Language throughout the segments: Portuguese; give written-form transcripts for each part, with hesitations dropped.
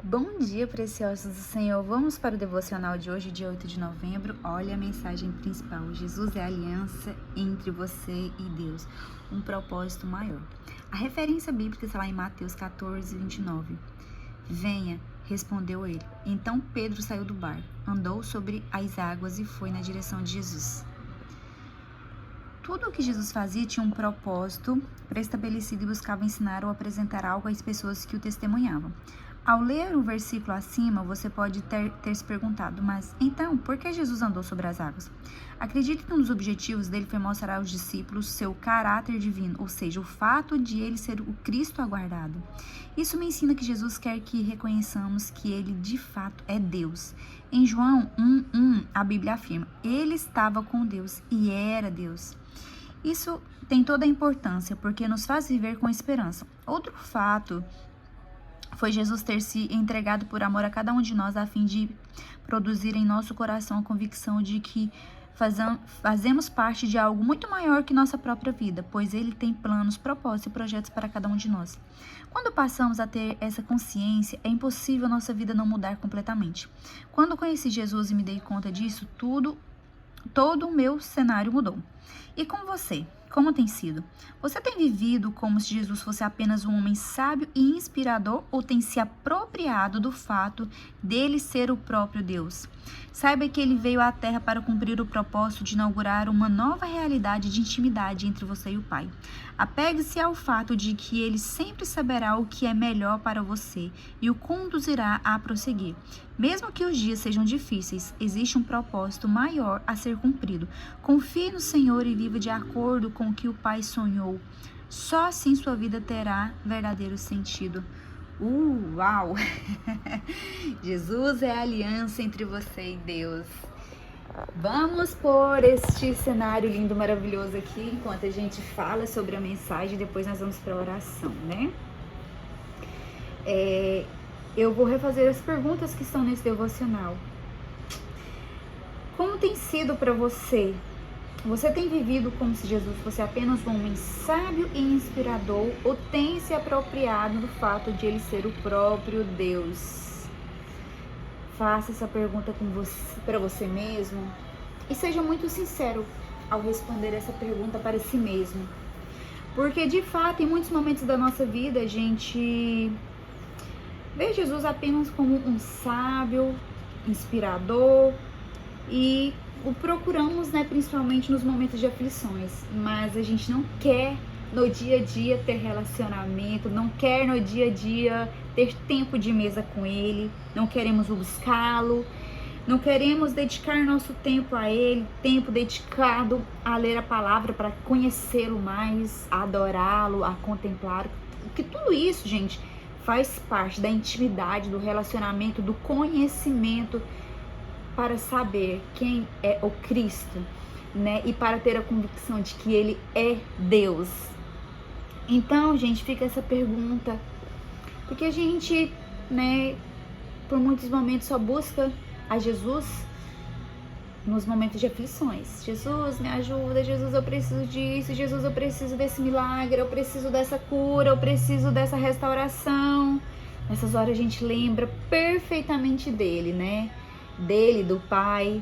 Bom dia, preciosos do Senhor. Vamos para o devocional de hoje, dia 8 de novembro. Olha a mensagem principal. Jesus é a aliança entre você e Deus. Um propósito maior. A referência bíblica está lá em Mateus 14, 29. Venha, respondeu ele. Então Pedro saiu do barco, andou sobre as águas e foi na direção de Jesus. Tudo o que Jesus fazia tinha um propósito pré-estabelecido e buscava ensinar ou apresentar algo às pessoas que o testemunhavam. Ao ler o versículo acima, você pode ter se perguntado, mas então, por que Jesus andou sobre as águas? Acredito que um dos objetivos dele foi mostrar aos discípulos seu caráter divino, ou seja, o fato de ele ser o Cristo aguardado. Isso me ensina que Jesus quer que reconheçamos que ele de fato é Deus. Em João 1:1, a Bíblia afirma, ele estava com Deus e era Deus. Isso tem toda a importância, porque nos faz viver com esperança. Outro fato foi Jesus ter se entregado por amor a cada um de nós, a fim de produzir em nosso coração a convicção de que fazemos parte de algo muito maior que nossa própria vida, pois Ele tem planos, propósitos e projetos para cada um de nós. Quando passamos a ter essa consciência, é impossível nossa vida não mudar completamente. Quando conheci Jesus e me dei conta disso, todo o meu cenário mudou. E com você? Como tem sido? Você tem vivido como se Jesus fosse apenas um homem sábio e inspirador ou tem se apropriado do fato dele ser o próprio Deus? Saiba que ele veio à Terra para cumprir o propósito de inaugurar uma nova realidade de intimidade entre você e o Pai. Apegue-se ao fato de que ele sempre saberá o que é melhor para você e o conduzirá a prosseguir. Mesmo que os dias sejam difíceis, existe um propósito maior a ser cumprido. Confie no Senhor e viva de acordo com o que o Pai sonhou. Só assim sua vida terá verdadeiro sentido. Uau! Jesus é a aliança entre você e Deus. Vamos por este cenário lindo, maravilhoso aqui, enquanto a gente fala sobre a mensagem, depois nós vamos para a oração, né? Eu vou refazer as perguntas que estão nesse devocional. Como tem sido para você? Você tem vivido como se Jesus fosse apenas um homem sábio e inspirador ou tem se apropriado do fato de ele ser o próprio Deus? Faça essa pergunta para você mesmo e seja muito sincero ao responder essa pergunta para si mesmo. Porque, de fato, em muitos momentos da nossa vida, a gente vê Jesus apenas como um sábio, inspirador e o procuramos, né, principalmente nos momentos de aflições, mas a gente não quer no dia a dia ter relacionamento, não quer no dia a dia ter tempo de mesa com ele, não queremos buscá-lo, não queremos dedicar nosso tempo a ele, tempo dedicado a ler a palavra para conhecê-lo mais, a adorá-lo, a contemplá-lo, porque tudo isso, gente, faz parte da intimidade, do relacionamento, do conhecimento para saber quem é o Cristo, né? E para ter a convicção de que Ele é Deus. Então, gente, fica essa pergunta, porque a gente, né, por muitos momentos só busca a Jesus nos momentos de aflições. Jesus, me ajuda, Jesus, eu preciso disso, Jesus, eu preciso desse milagre, eu preciso dessa cura, eu preciso dessa restauração. Nessas horas a gente lembra perfeitamente dele, né? Dele, do Pai.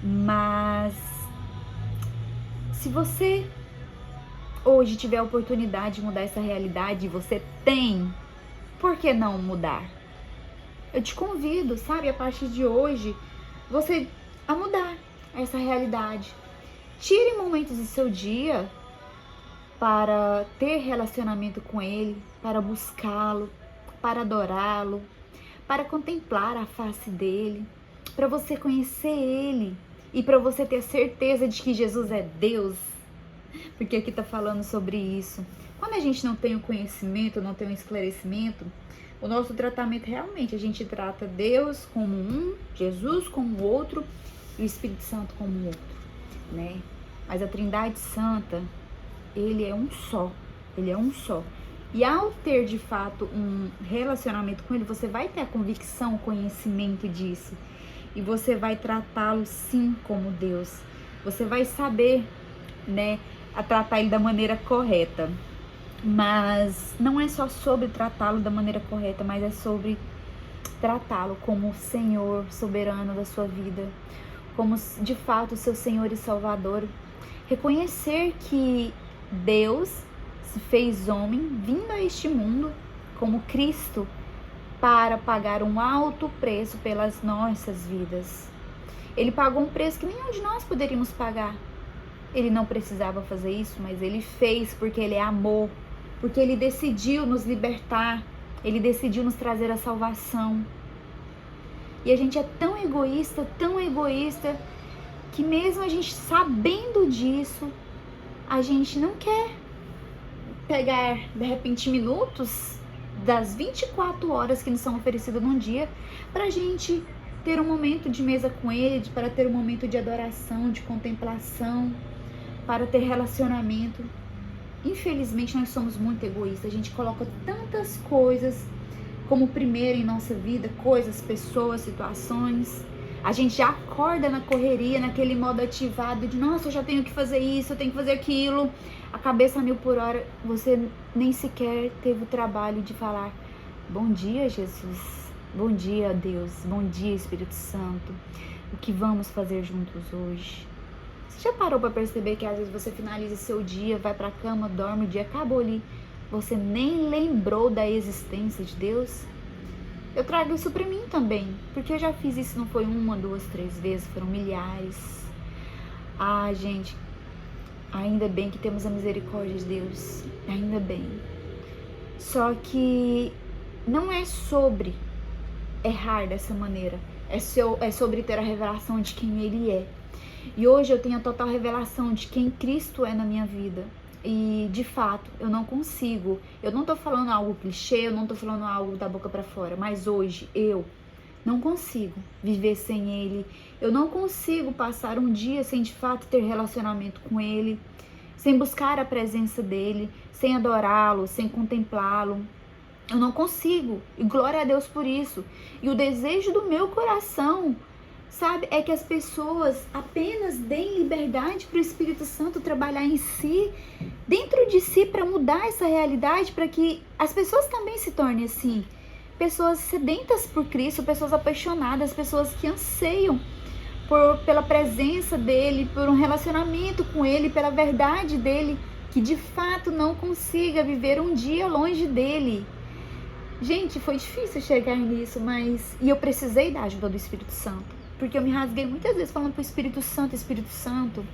Mas se você hoje tiver a oportunidade de mudar essa realidade, você tem, por que não mudar? Eu te convido, sabe, a partir de hoje, você a mudar essa realidade. Tire momentos do seu dia para ter relacionamento com Ele, para buscá-lo, para adorá-lo, para contemplar a face dele, para você conhecer ele e para você ter certeza de que Jesus é Deus, porque aqui está falando sobre isso. Quando a gente não tem o conhecimento, não tem o esclarecimento, o nosso tratamento realmente, a gente trata Deus como um, Jesus como outro e o Espírito Santo como outro, né? Mas a Trindade Santa, ele é um só, ele é um só. E ao ter de fato um relacionamento com ele, você vai ter a convicção, o conhecimento disso. E você vai tratá-lo sim como Deus. Você vai saber, né, a tratar ele da maneira correta. Mas não é só sobre tratá-lo da maneira correta, mas é sobre tratá-lo como o Senhor soberano da sua vida, como de fato o seu Senhor e Salvador. Reconhecer que Deus se fez homem, vindo a este mundo como Cristo, para pagar um alto preço pelas nossas vidas. Ele pagou um preço que nenhum de nós poderíamos pagar. Ele não precisava fazer isso, mas ele fez porque ele é amor, porque ele decidiu nos libertar, ele decidiu nos trazer a salvação. E a gente é tão egoísta, que mesmo a gente sabendo disso, a gente não quer pegar, de repente, minutos das 24 horas que nos são oferecidas num dia, pra gente ter um momento de mesa com ele, para ter um momento de adoração, de contemplação, para ter relacionamento. Infelizmente, nós somos muito egoístas. A gente coloca tantas coisas como primeiro em nossa vida, coisas, pessoas, situações. A gente já acorda na correria, naquele modo ativado de, nossa, eu já tenho que fazer isso, eu tenho que fazer aquilo. A cabeça a 1000 por hora, você nem sequer teve o trabalho de falar, bom dia, Jesus, bom dia, Deus, bom dia, Espírito Santo, o que vamos fazer juntos hoje? Você já parou para perceber que às vezes você finaliza seu dia, vai para a cama, dorme, o dia acabou ali, você nem lembrou da existência de Deus? Eu trago isso para mim também, porque eu já fiz isso, não foi 1, 2, 3 vezes, foram milhares. Ah, gente, ainda bem que temos a misericórdia de Deus, ainda bem. Só que não é sobre errar dessa maneira, é sobre ter a revelação de quem Ele é. E hoje eu tenho a total revelação de quem Cristo é na minha vida. E, de fato, eu não consigo. Eu não tô falando algo clichê, eu não tô falando algo da boca pra fora. Mas hoje, eu não consigo viver sem Ele. Eu não consigo passar um dia sem, de fato, ter relacionamento com Ele. Sem buscar a presença dEle. Sem adorá-lo, sem contemplá-lo. Eu não consigo. E glória a Deus por isso. E o desejo do meu coração, sabe, é que as pessoas apenas deem liberdade para o Espírito Santo trabalhar em si, dentro de si, para mudar essa realidade, para que as pessoas também se tornem assim. Pessoas sedentas por Cristo, pessoas apaixonadas, pessoas que anseiam pela presença dEle, por um relacionamento com Ele, pela verdade dEle, que de fato não consiga viver um dia longe dEle. Gente, foi difícil chegar nisso, e eu precisei da ajuda do Espírito Santo. Porque eu me rasguei muitas vezes falando pro Espírito Santo,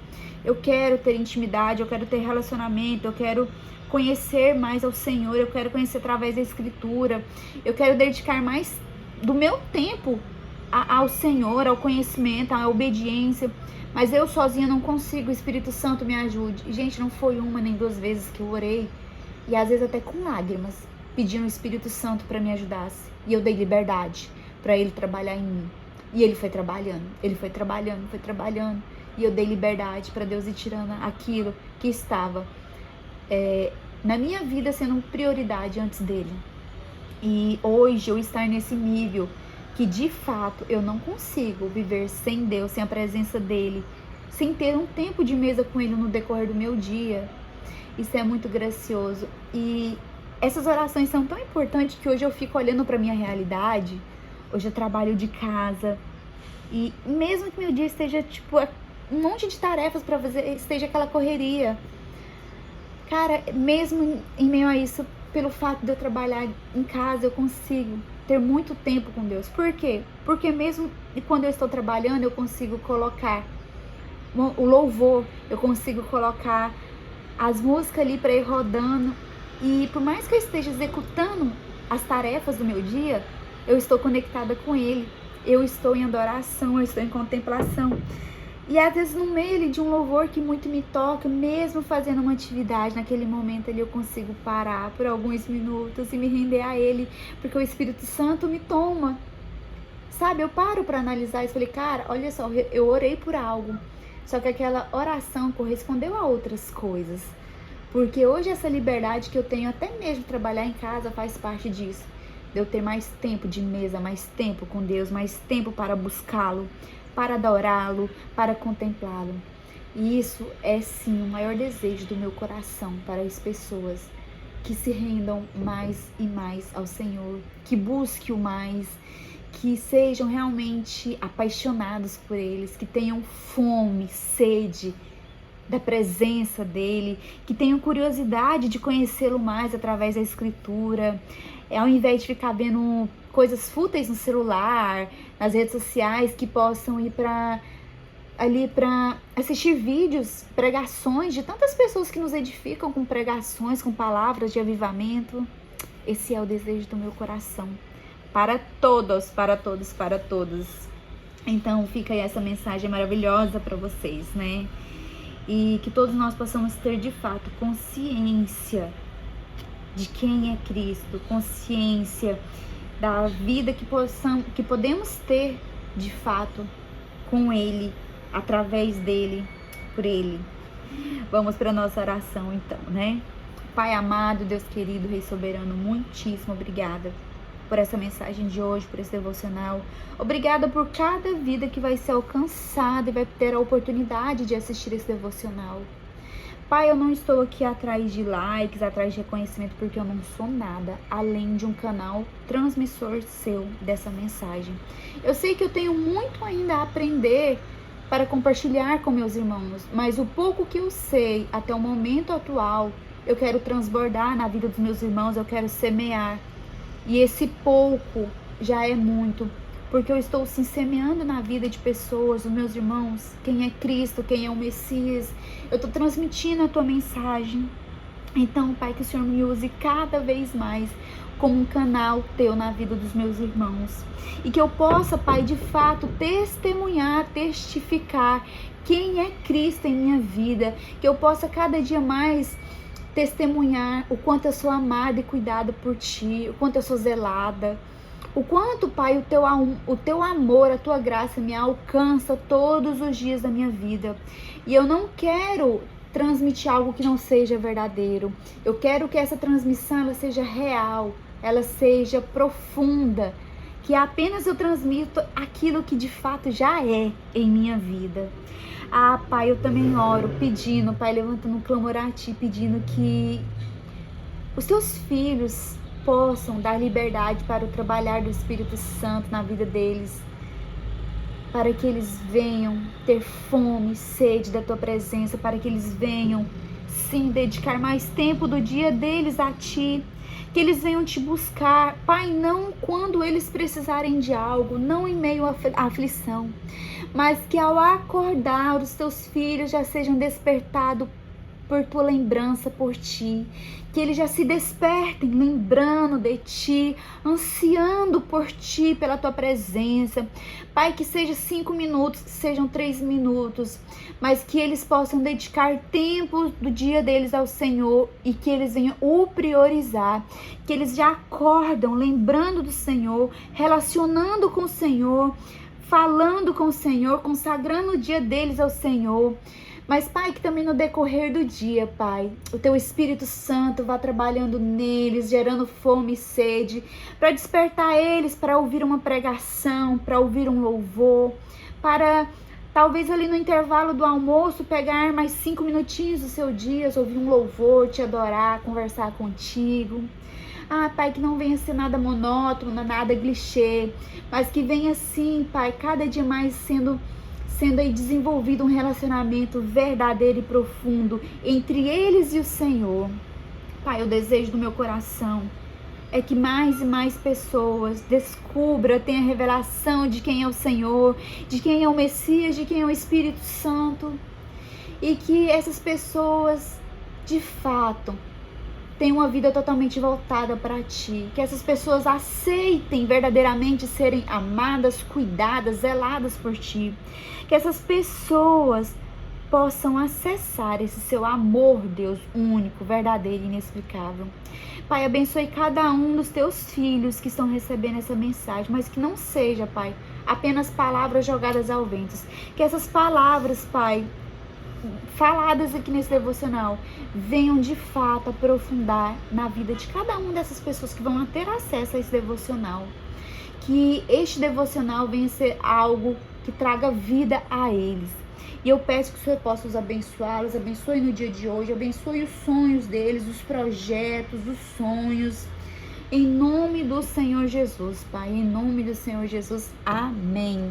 eu quero ter intimidade, eu quero ter relacionamento, eu quero conhecer mais ao Senhor, eu quero conhecer através da Escritura, eu quero dedicar mais do meu tempo ao Senhor, ao conhecimento, à obediência, mas eu sozinha não consigo, o Espírito Santo me ajude. E, gente, não foi 1 nem 2 vezes que eu orei, e às vezes até com lágrimas, pedindo o Espírito Santo para me ajudasse, e eu dei liberdade para Ele trabalhar em mim. E Ele foi trabalhando, e eu dei liberdade para Deus ir tirando aquilo que estava na minha vida sendo prioridade antes dEle. E hoje eu estar nesse nível que de fato eu não consigo viver sem Deus, sem a presença dEle, sem ter um tempo de mesa com Ele no decorrer do meu dia. Isso é muito gracioso. E essas orações são tão importantes que hoje eu fico olhando para minha realidade. Hoje eu trabalho de casa e mesmo que meu dia esteja tipo um monte de tarefas para fazer, esteja aquela correria, cara, mesmo em meio a isso, pelo fato de eu trabalhar em casa, eu consigo ter muito tempo com Deus. Por quê? Porque mesmo quando eu estou trabalhando, eu consigo colocar o louvor, eu consigo colocar as músicas ali para ir rodando, e por mais que eu esteja executando as tarefas do meu dia, eu estou conectada com Ele, eu estou em adoração, eu estou em contemplação. E às vezes no meio de um louvor que muito me toca, mesmo fazendo uma atividade, naquele momento ali eu consigo parar por alguns minutos e me render a Ele, porque o Espírito Santo me toma. Sabe, eu paro para analisar isso, falei, cara, olha só, eu orei por algo, só que aquela oração correspondeu a outras coisas. Porque hoje essa liberdade que eu tenho, até mesmo trabalhar em casa, faz parte disso. De eu ter mais tempo de mesa, mais tempo com Deus, mais tempo para buscá-lo, para adorá-lo, para contemplá-lo. E isso é sim o maior desejo do meu coração para as pessoas. que se rendam mais e mais ao Senhor, que busquem o mais, que sejam realmente apaixonados por eles, que tenham fome, sede da presença dele, que tenham curiosidade de conhecê-lo mais através da Escritura, ao invés de ficar vendo coisas fúteis no celular, nas redes sociais, que possam ir para assistir vídeos, pregações de tantas pessoas que nos edificam com pregações, com palavras de avivamento. Esse é o desejo do meu coração, para todos, para todos, para todos. Então fica aí essa mensagem maravilhosa para vocês, né? E que todos nós possamos ter de fato consciência de quem é Cristo, consciência da vida que podemos ter de fato com Ele, através dele, por Ele. Vamos para a nossa oração então, né? Pai amado, Deus querido, Rei soberano, muitíssimo obrigada por essa mensagem de hoje, por esse devocional. Obrigada por cada vida que vai ser alcançada e vai ter a oportunidade de assistir esse devocional. Pai, eu não estou aqui atrás de likes, atrás de reconhecimento, porque eu não sou nada além de um canal transmissor seu dessa mensagem. Eu sei que eu tenho muito ainda a aprender para compartilhar com meus irmãos, mas o pouco que eu sei até o momento atual, eu quero transbordar na vida dos meus irmãos, eu quero semear. E esse pouco já é muito, porque eu estou sim semeando na vida de pessoas, dos meus irmãos, quem é Cristo, quem é o Messias. Eu estou transmitindo a tua mensagem. Então, Pai, que o Senhor me use cada vez mais como um canal teu na vida dos meus irmãos. E que eu possa, Pai, de fato, testemunhar, testificar quem é Cristo em minha vida. Que eu possa cada dia mais testemunhar o quanto eu sou amada e cuidada por Ti, o quanto eu sou zelada. O quanto, Pai, o teu amor, a tua graça me alcança todos os dias da minha vida. E eu não quero transmitir algo que não seja verdadeiro. Eu quero que essa transmissão ela seja real, ela seja profunda, que apenas eu transmito aquilo que de fato já é em minha vida. Ah, Pai, eu também oro pedindo, Pai, levantando um clamor a Ti, pedindo que os Teus filhos possam dar liberdade para o trabalhar do Espírito Santo na vida deles, para que eles venham ter fome e sede da Tua presença, para que eles venham, sim, dedicar mais tempo do dia deles a Ti, que eles venham Te buscar, Pai, não quando eles precisarem de algo, não em meio à aflição, mas que ao acordar os Teus filhos já sejam despertados por Tua lembrança por Ti, que eles já se despertem lembrando de Ti, ansiando por Ti, pela Tua presença. Pai, que seja 5 minutos, que sejam 3 minutos, mas que eles possam dedicar tempo do dia deles ao Senhor e que eles venham o priorizar, que eles já acordam lembrando do Senhor, relacionando com o Senhor, falando com o Senhor, consagrando o dia deles ao Senhor. Mas, Pai, que também no decorrer do dia, Pai, o Teu Espírito Santo vá trabalhando neles, gerando fome e sede, para despertar eles para ouvir uma pregação, para ouvir um louvor, para talvez ali no intervalo do almoço pegar mais 5 minutinhos do seu dia, ouvir um louvor, Te adorar, conversar contigo. Ah, Pai, que não venha ser nada monótono, nada clichê, mas que venha sim, Pai, cada dia mais sendo aí desenvolvido um relacionamento verdadeiro e profundo entre eles e o Senhor. Pai, o desejo do meu coração é que mais e mais pessoas descubram, tenham a revelação de quem é o Senhor, de quem é o Messias, de quem é o Espírito Santo, e que essas pessoas, de fato, tenham uma vida totalmente voltada para Ti, que essas pessoas aceitem verdadeiramente serem amadas, cuidadas, zeladas por Ti, que essas pessoas possam acessar esse Seu amor, Deus, único, verdadeiro e inexplicável. Pai, abençoe cada um dos Teus filhos que estão recebendo essa mensagem, mas que não seja, Pai, apenas palavras jogadas ao vento, que essas palavras, Pai, faladas aqui nesse devocional venham de fato aprofundar na vida de cada uma dessas pessoas que vão ter acesso a esse devocional, que este devocional venha ser algo que traga vida a eles, E eu peço que o Senhor possa os abençoá-los, abençoe no dia de hoje, abençoe os sonhos deles, os projetos, os sonhos. Em nome do Senhor Jesus, Pai, em nome do Senhor Jesus, amém.